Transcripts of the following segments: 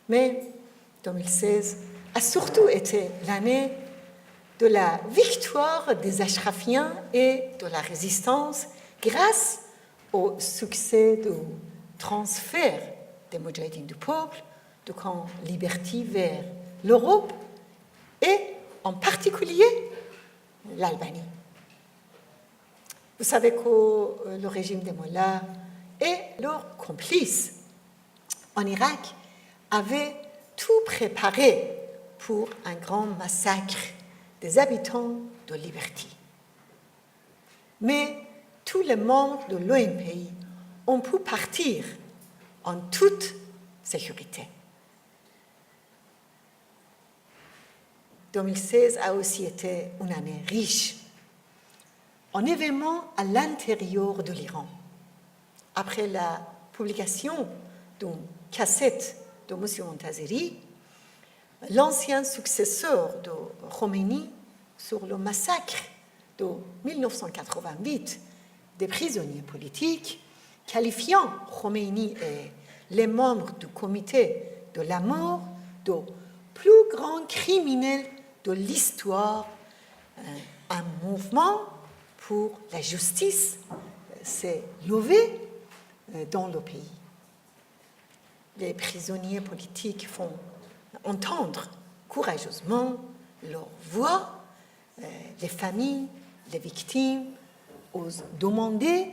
Mais 2016 a surtout été l'année de la victoire des Ashrafiens et de la résistance grâce au succès du transfert des Moudjahidines du peuple de Camp Liberty vers l'Europe et en particulier l'Albanie. Vous savez que le régime des Mollahs et leurs complices en Irak avaient tout préparé pour un grand massacre des habitants de Liberty. Mais tous les membres de l'ONPI ont pu partir en toute sécurité. 2016 a aussi été une année riche en événements à l'intérieur de l'Iran. Après la publication d'une cassette de M. Montazeri, l'ancien successeur de Khomeini sur le massacre de 1988 des prisonniers politiques, qualifiant Khomeini et les membres du comité de la mort de plus grands criminels de l'histoire, un mouvement pour la justice s'est levé dans le pays. Les prisonniers politiques font entendre courageusement leur voix, les familles, les victimes osent demander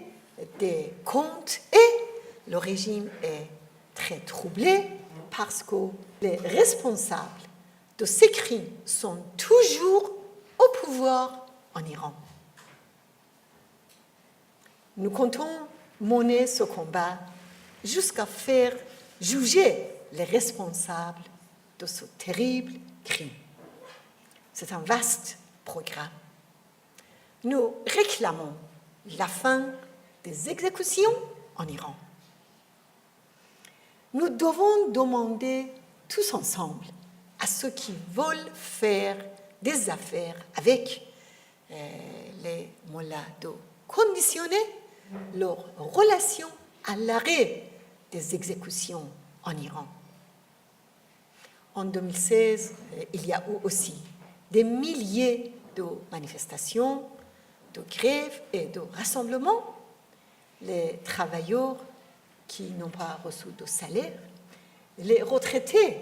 des comptes et le régime est très troublé parce que les responsables de ces crimes sont toujours au pouvoir en Iran. Nous comptons mener ce combat jusqu'à faire juger les responsables de ce terrible crime. C'est un vaste programme. Nous réclamons la fin des exécutions en Iran. Nous devons demander tous ensemble à ceux qui veulent faire des affaires avec les mollahs de conditionner leur relation à l'arrêt des exécutions en Iran. En 2016, il y a eu aussi des milliers de manifestations, de grèves et de rassemblements. Les travailleurs qui n'ont pas reçu de salaire, les retraités,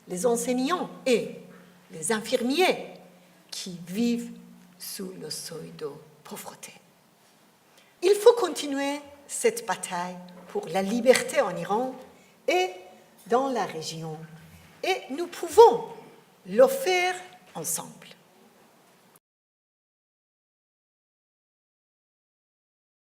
les enseignants et les infirmiers qui vivent sous le seuil de pauvreté. Il faut continuer cette bataille pour la liberté en Iran et dans la région. Et nous pouvons le faire ensemble.